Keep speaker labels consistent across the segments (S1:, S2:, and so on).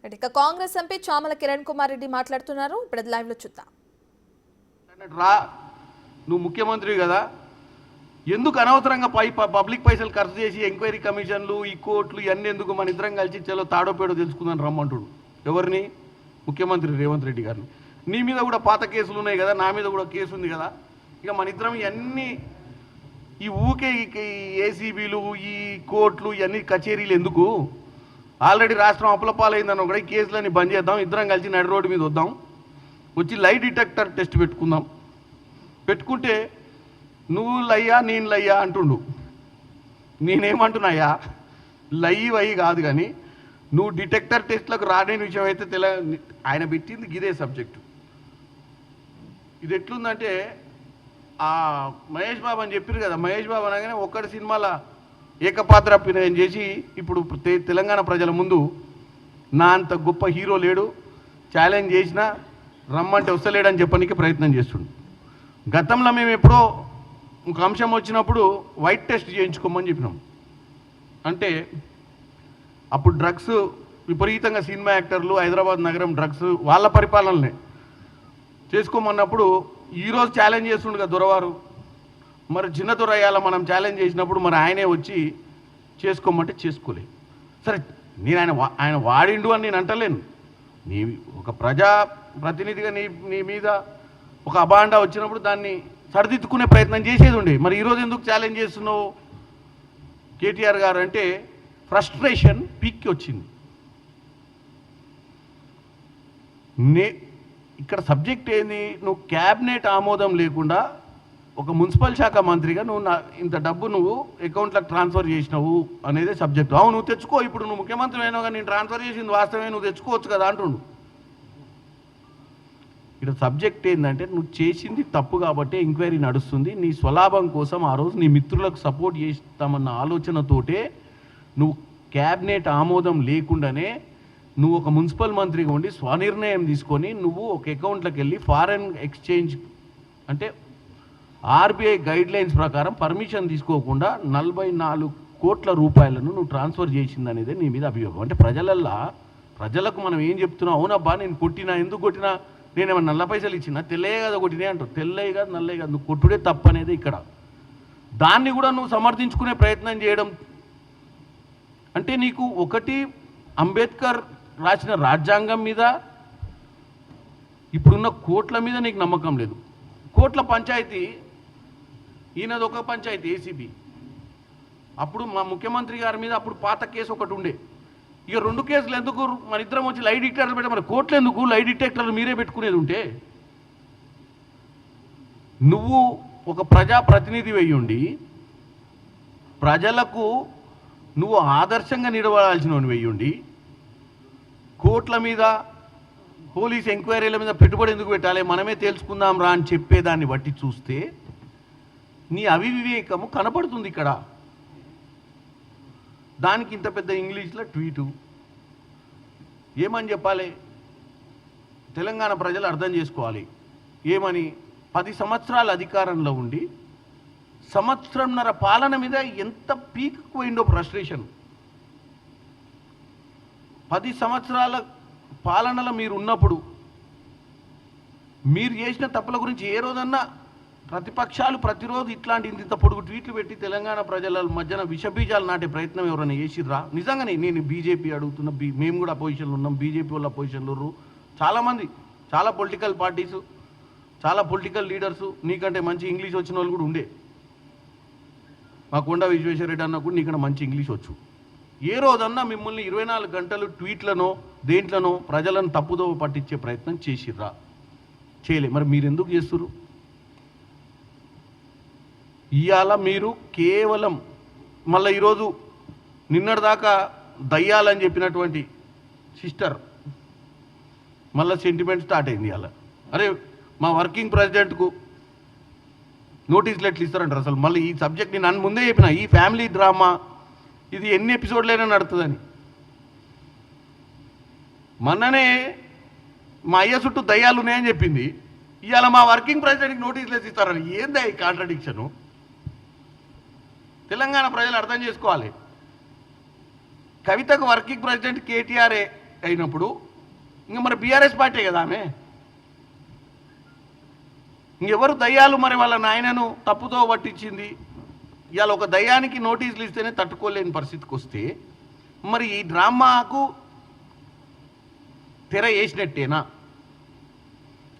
S1: ఇక కాంగ్రెస్ ఎంపీ చామల కిరణ్ కుమార్ రెడ్డి మాట్లాడుతున్నారు. ఇప్పుడు లైవ్ లో చూద్దాం.
S2: రా నువ్వు ముఖ్యమంత్రి కదా, ఎందుకు అనవసరంగా పబ్లిక్ పైసలు ఖర్చు చేసి ఎంక్వైరీ కమిషన్లు ఈ కోర్టులు ఇవన్నీ ఎందుకు? మన ఇద్దరం కలిసి చలో తాడోపేడో తెలుసుకుందని రమ్మంటుడు. ఎవరిని? ముఖ్యమంత్రి రేవంత్ రెడ్డి గారిని. నీ మీద కూడా పాత కేసులు ఉన్నాయి కదా, నా మీద కూడా కేసు ఉంది కదా. ఇక మన ఇద్దరం ఇవన్నీ ఈ ఊకే ఏసీబీలు ఈ కోర్టులు ఇవన్నీ కచేరీలు ఎందుకు? ఆల్రెడీ రాష్ట్రం అప్పులపాలైందని కూడా ఈ కేసులన్నీ బంద్ చేద్దాం, ఇద్దరం కలిసి నడి రోడ్డు మీద వద్దాం, వచ్చి లై డిటెక్టర్ టెస్ట్ పెట్టుకుందాం. పెట్టుకుంటే నువ్వు లయ్యా నేను లయ్యా అంటుండు. నేనేమంటున్నాయా, లయ్యి వయ్యి కాదు, కానీ నువ్వు డిటెక్టర్ టెస్ట్లకు రాని విషయం అయితే ఆయన పెట్టింది గిదే సబ్జెక్టు. ఇది ఎట్లుందంటే మహేష్ బాబు అని చెప్పారు కదా, మహేష్ బాబు అనగానే ఒక్కటి సినిమాలో ఏకపాత్ర అభినయం చేసి ఇప్పుడు తెలంగాణ ప్రజల ముందు నా అంత గొప్ప హీరో లేడు, ఛాలెంజ్ చేసినా రమ్మంటే వస్తలేడని చెప్పడానికి ప్రయత్నం చేస్తుండు. గతంలో మేము ఎప్పుడో ఒక అంశం వచ్చినప్పుడు వైట్ టెస్ట్ చేయించుకోమని చెప్పినాం. అంటే అప్పుడు డ్రగ్స్ విపరీతంగా సినిమా యాక్టర్లు హైదరాబాద్ నగరం డ్రగ్స్ వాళ్ళ పరిపాలననే చేసుకోమన్నప్పుడు ఈరోజు ఛాలెంజ్ చేస్తుండు కదా దొరవారు. మరి చిన్న దొరయ్యాల మనం ఛాలెంజ్ చేసినప్పుడు మరి ఆయనే వచ్చి చేసుకోమంటే చేసుకోలే. సరే, నేను ఆయన వాడిండు అని నేను అంటలేను. నీ ఒక ప్రజా ప్రతినిధిగా నీ మీద ఒక అబాండా వచ్చినప్పుడు దాన్ని సరిదిద్దుకునే ప్రయత్నం చేసేది ఉండే. మరి ఈరోజు ఎందుకు ఛాలెంజ్ చేస్తున్నావు కేటీఆర్ గారు అంటే ఫ్రస్ట్రేషన్ పీక్కి వచ్చింది. ఇక్కడ సబ్జెక్ట్ ఏంది? నువ్వు క్యాబినెట్ ఆమోదం లేకుండా ఒక మున్సిపల్ శాఖ మంత్రిగా నువ్వు ఇంత డబ్బు నువ్వు అకౌంట్లకు ట్రాన్స్ఫర్ చేసినావు అనేది సబ్జెక్టు. అవును, నువ్వు తెచ్చుకో, ఇప్పుడు నువ్వు ముఖ్యమంత్రి అయినావు కానీ నేను ట్రాన్స్ఫర్ చేసింది వాస్తవమే, నువ్వు తెచ్చుకోవచ్చు కదా అంటుండు. ఇక్కడ సబ్జెక్ట్ ఏంటంటే నువ్వు చేసింది తప్పు కాబట్టి ఎంక్వైరీ నడుస్తుంది. నీ స్వలాభం కోసం ఆ రోజు నీ మిత్రులకు సపోర్ట్ చేస్తామన్న ఆలోచనతోటే నువ్వు క్యాబినెట్ ఆమోదం లేకుండానే నువ్వు ఒక మున్సిపల్ మంత్రిగా ఉండి స్వనిర్ణయం తీసుకొని నువ్వు ఒక అకౌంట్లోకి వెళ్ళి ఫారెన్ ఎక్స్చేంజ్ అంటే ఆర్బీఐ గైడ్లైన్స్ ప్రకారం పర్మిషన్ తీసుకోకుండా 44 కోట్ల రూపాయలను నువ్వు ట్రాన్స్ఫర్ చేసింది అనేది నీ మీద అభియోగం. అంటే ప్రజలకు మనం ఏం చెప్తున్నావు? అవునబ్బా నేను కొట్టినా, ఎందుకు కొట్టినా, నేనేమన్నా నల్ల పైసలు ఇచ్చినా, తెల్లయ్య కదా కొట్టినా అంటావు. తెల్లయ్య కాదు నల్లయ్య కాదు, నువ్వు కొట్టుడే తప్పు అనేది ఇక్కడ. దాన్ని కూడా నువ్వు సమర్థించుకునే ప్రయత్నం చేయడం అంటే నీకు ఒకటి అంబేద్కర్ రాసిన రాజ్యాంగం మీద ఇప్పుడున్న కోట్ల మీద నీకు నమ్మకం లేదు. కోట్ల పంచాయతీ ఈయనది ఒక పంచాయతీ ఏసీబీ. అప్పుడు మా ముఖ్యమంత్రి గారి మీద అప్పుడు పాత కేసు ఒకటి ఉండే. ఇక 2 కేసులు ఎందుకు? మన ఇద్దరం వచ్చి లై డిటెక్టర్లు పెట్టే, మరి కోర్టులు ఎందుకు? లై డిటెక్టర్లు మీరే పెట్టుకునేది ఉంటే. నువ్వు ఒక ప్రజాప్రతినిధి వెయ్యుండి ప్రజలకు నువ్వు ఆదర్శంగా నిలబడాల్సిన వెయ్యుండి కోర్టుల మీద పోలీస్ ఎంక్వైరీల మీద పెట్టుబడి ఎందుకు పెట్టాలి, మనమే తెలుసుకుందాం రా అని చెప్పేదాన్ని బట్టి చూస్తే నీ అవివేకము కనపడుతుంది ఇక్కడ. దానికి ఇంత పెద్ద ఇంగ్లీష్లో ట్వీటు ఏమని చెప్పాలి? తెలంగాణ ప్రజలు అర్థం చేసుకోవాలి. ఏమని? 10 సంవత్సరాల అధికారంలో ఉండి సంవత్సరంన్నర పాలన మీద ఎంత పీక్ పోయిందో ఫ్రస్ట్రేషన్. 10 సంవత్సరాల పాలనలో మీరు ఉన్నప్పుడు మీరు చేసిన తప్పుల గురించి ఏ రోజన్నా ప్రతిపక్షాలు ప్రతిరోజు ఇట్లాంటి ఇంత పొడుగు ట్వీట్లు పెట్టి తెలంగాణ ప్రజల మధ్యన విషబీజాలు నాటే ప్రయత్నం ఎవరైనా చేసిర్రా? నిజంగానే నేను బీజేపీ అడుగుతున్నా, మేము కూడా అపోజిషన్లో ఉన్నాం, బీజేపీ వాళ్ళ అపోజిషన్లో ఉన్నారు చాలామంది, చాలా పొలిటికల్ పార్టీసు, చాలా పొలిటికల్ లీడర్సు, నీకంటే మంచి ఇంగ్లీష్ వచ్చిన వాళ్ళు కూడా ఉండే. మా కొండ విశ్వేశ్వరరెడ్డి అన్న కూడా నీకంటే మంచి ఇంగ్లీష్ వచ్చు. ఏ రోజన్నా మిమ్మల్ని 24 గంటలు ట్వీట్లనో దేంట్లనో ప్రజలను తప్పుదో పట్టించే ప్రయత్నం చేసిర్రా? చేయలే. మరి మీరు ఎందుకు చేస్తున్నారు? ఇవాళ మీరు కేవలం మళ్ళీ ఈరోజు నిన్నటిదాకా దయ్యాలని చెప్పినటువంటి సిస్టర్ మళ్ళీ సెంటిమెంట్ స్టార్ట్ అయింది. ఇవాళ అరే మా వర్కింగ్ ప్రెసిడెంట్కు నోటీసులు ఎట్లు ఇస్తారంటారు? అసలు మళ్ళీ ఈ సబ్జెక్ట్ నేను ముందే చెప్పిన, ఈ ఫ్యామిలీ డ్రామా ఇది ఎన్ని ఎపిసోడ్లైనా నడుతుందని. మొన్ననే మా అయ్య చుట్టూ దయ్యాలు ఉన్నాయని చెప్పింది, ఇవాళ మా వర్కింగ్ ప్రెసిడెంట్కి నోటీసులు ఇస్తారని. ఏందా ఈ కాంట్రడిక్షను? తెలంగాణ ప్రజలు అర్థం చేసుకోవాలి. కవితకు వర్కింగ్ ప్రెసిడెంట్ కేటీఆర్ఏ, అయినప్పుడు ఇంకా మరి బీఆర్ఎస్ పార్టీ కదా ఆమె. ఇంకెవరు దయ్యాలు మరి వాళ్ళ నాయనను తప్పుతో పట్టించింది. ఇవాళ ఒక దయ్యానికి నోటీసులు ఇస్తేనే తట్టుకోలేని పరిస్థితికి వస్తే మరి ఈ డ్రామాకు తెర వేసినట్టేనా?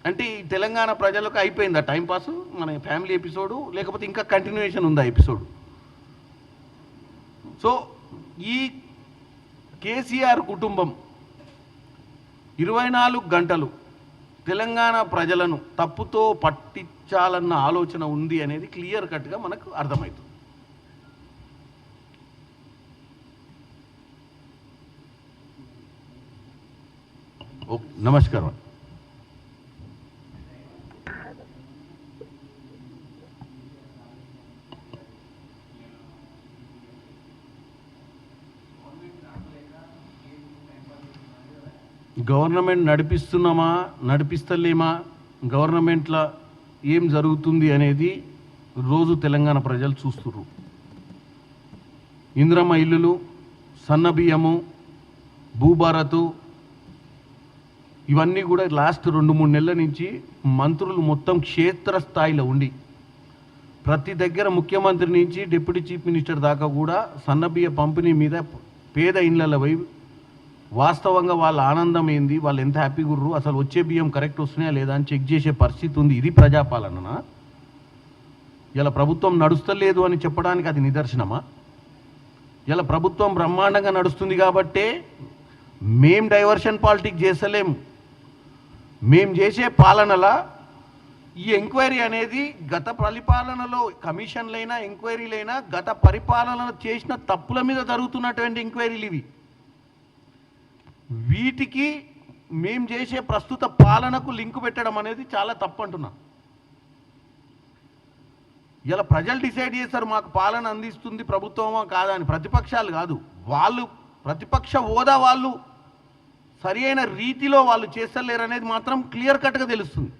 S2: అంటే ఈ తెలంగాణ ప్రజలకు అయిపోయిందా టైంపాస్ మన ఫ్యామిలీ ఎపిసోడు, లేకపోతే ఇంకా కంటిన్యూయేషన్ ఉందా ఎపిసోడ్? సో ఈ కేసీఆర్ కుటుంబం 24 గంటలు తెలంగాణ ప్రజలను తప్పుతో పట్టించాలన్న ఆలోచన ఉంది అనేది క్లియర్ కట్గా మనకు అర్థమవుతుంది. నమస్కారం. గవర్నమెంట్ నడిపిస్తున్నామా నడిపిస్తలేమా, గవర్నమెంట్లో ఏం జరుగుతుంది అనేది రోజు తెలంగాణ ప్రజలు చూస్తున్నారు. ఇంద్రమ్మ ఇల్లులు, సన్నబియ్యము, భూభారతు ఇవన్నీ కూడా లాస్ట్ 2-3 నెలల నుంచి మంత్రులు మొత్తం క్షేత్రస్థాయిలో ఉండి ప్రతి దగ్గర ముఖ్యమంత్రి నుంచి డిప్యూటీ చీఫ్ మినిస్టర్ దాకా కూడా సన్నబియ్య పంపిణీ మీద పేద ఇళ్లలో పోయి వాస్తవంగా వాళ్ళ ఆనందం ఏంది, వాళ్ళు ఎంత హ్యాపీగా ఉర్రు, అసలు వచ్చే బియ్యం కరెక్ట్ వస్తున్నాయా లేదా అని చెక్ చేసే పరిస్థితి ఉంది. ఇది ప్రజాపాలన? ఇలా ప్రభుత్వం నడుస్తలేదు అని చెప్పడానికి అది నిదర్శనమా? ఇలా ప్రభుత్వం బ్రహ్మాండంగా నడుస్తుంది కాబట్టే మేం డైవర్షన్ పాలిటిక్స్ చేస్తలేము. మేం చేసే పాలనలా ఈ ఎంక్వైరీ అనేది గత పరిపాలనలో కమిషన్లైనా ఎంక్వైరీలైనా గత పరిపాలన చేసిన తప్పుల మీద జరుగుతున్నటువంటి ఎంక్వైరీలు ఇవి. వీటికి మేం చేసే ప్రస్తుత పాలనకు లింకు పెట్టడం అనేది చాలా తప్పు అంటున్నా. ఇలా ప్రజలు డిసైడ్ చేస్తారు మాకు పాలన అందిస్తుంది ప్రభుత్వమా కాదా అని. ప్రతిపక్షాలు కాదు, వాళ్ళు ప్రతిపక్ష హోదా వాళ్ళు సరి అయిన రీతిలో వాళ్ళు చేస్తలేరు అనేది మాత్రం క్లియర్ కట్గా తెలుస్తుంది.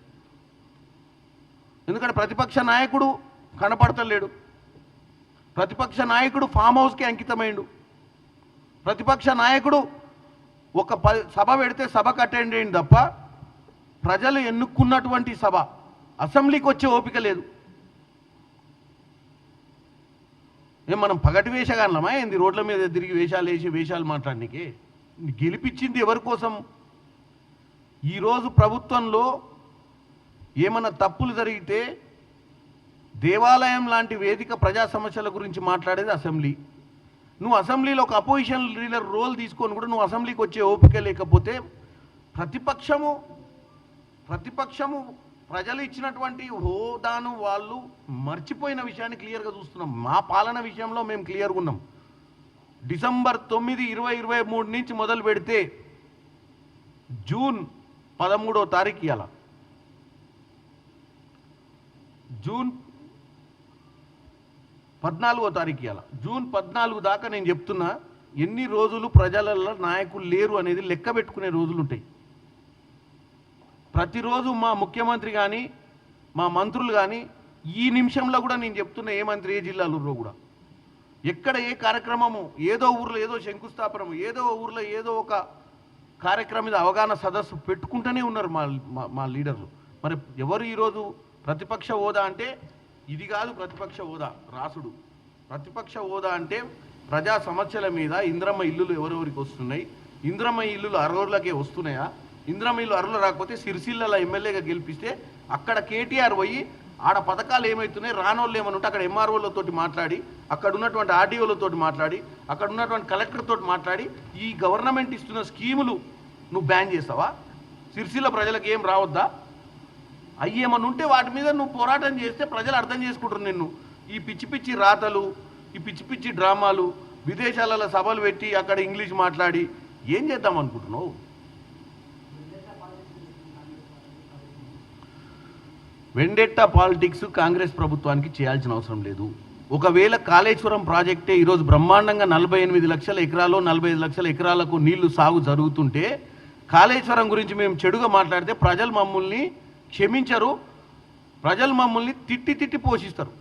S2: ఎందుకంటే ప్రతిపక్ష నాయకుడు కనపడతలేడు, ప్రతిపక్ష నాయకుడు ఫామ్ హౌస్కి అంకితమైండు, ప్రతిపక్ష నాయకుడు ఒక సభ పెడితే సభకు అటెండ్ అయ్యింది తప్ప ప్రజలు ఎన్నుకున్నటువంటి సభ అసెంబ్లీకి వచ్చే ఓపిక లేదు. ఏం మనం పగటి వేషగానమా ఏంది రోడ్ల మీద తిరిగి వేషాలు వేసి వేషాలు మాట్లాడడానికి? గెలిపించింది ఎవరి కోసం? ఈరోజు ప్రభుత్వంలో ఏమన్నా తప్పులు జరిగితే దేవాలయం లాంటి వేదిక ప్రజా సమస్యల గురించి మాట్లాడేది అసెంబ్లీ. నువ్వు అసెంబ్లీలో ఒక అపోజిషన్ లీడర్ రోల్ తీసుకొని కూడా నువ్వు అసెంబ్లీకి వచ్చే ఓపిక లేకపోతే ప్రతిపక్షము ప్రజలు ఇచ్చినటువంటి హోదాను వాళ్ళు మర్చిపోయిన విషయాన్ని క్లియర్గా చూస్తున్నాం. మా పాలన విషయంలో మేము క్లియర్గా ఉన్నాం. డిసెంబర్ 9, 2023 నుంచి మొదలు పెడితే జూన్ 13వ తారీఖు ఇవాళ, జూన్ 14వ తారీఖు ఇవాళ, జూన్ 14 దాకా నేను చెప్తున్నా ఎన్ని రోజులు ప్రజలలో నాయకులు లేరు అనేది లెక్క పెట్టుకునే రోజులు ఉంటాయి. ప్రతిరోజు మా ముఖ్యమంత్రి కానీ మా మంత్రులు కానీ ఈ నిమిషంలో కూడా నేను చెప్తున్నా ఏ మంత్రి ఏ జిల్లాలో కూడా ఎక్కడ ఏ కార్యక్రమము, ఏదో ఊర్లో ఏదో శంకుస్థాపనము, ఏదో ఊర్లో ఏదో ఒక కార్యక్రమం మీద అవగాహన సదస్సు పెట్టుకుంటూనే ఉన్నారు మా లీడర్లు. మరి ఎవరు ఈరోజు ప్రతిపక్ష హోదా అంటే ఇది కాదు. ప్రతిపక్ష హోదా రాసుడు ప్రతిపక్ష హోదా అంటే ప్రజా సమస్యల మీద ఇంద్రమ్మ ఇల్లులు ఎవరెవరికి వస్తున్నాయి, ఇంద్రమ్మ ఇల్లులు అర్హులకే వస్తున్నాయా, ఇంద్రమ్మ ఇల్లు అర్హులు రాకపోతే సిరిసిల్ల ఎమ్మెల్యేగా గెలిపిస్తే అక్కడ కేటీఆర్ పోయి ఆడ పథకాలు ఏమవుతున్నాయి రానోళ్ళు ఏమని ఉంటే అక్కడ ఎంఆర్ఓలతోటి మాట్లాడి, అక్కడ ఉన్నటువంటి ఆర్డీఓలతోటి మాట్లాడి, అక్కడ ఉన్నటువంటి కలెక్టర్తో మాట్లాడి ఈ గవర్నమెంట్ ఇస్తున్న స్కీములు నువ్వు బ్యాన్ చేస్తావా? సిరిసిల్ల ప్రజలకు ఏం రావద్దా? అవి ఏమన్నా ఉంటే వాటి మీద నువ్వు పోరాటం చేస్తే ప్రజలు అర్థం చేసుకుంటారు నిన్ను. ఈ పిచ్చి పిచ్చి రాతలు, ఈ పిచ్చి పిచ్చి డ్రామాలు, విదేశాలలో సభలు పెట్టి అక్కడ ఇంగ్లీష్ మాట్లాడి ఏం చేద్దాం అనుకుంటున్నావు? వెండెట్టా పాలిటిక్స్ కాంగ్రెస్ ప్రభుత్వానికి చేయాల్సిన అవసరం లేదు. ఒకవేళ కాళేశ్వరం ప్రాజెక్టే ఈరోజు బ్రహ్మాండంగా 48 లక్షల ఎకరాలు 45 లక్షల ఎకరాలకు నీళ్లు సాగు జరుగుతుంటే కాళేశ్వరం గురించి మేము చెడుగా మాట్లాడితే ప్రజలు మమ్మల్ని క్షమించరు, ప్రజలు మమ్మల్ని తిట్టి పోషిస్తారు.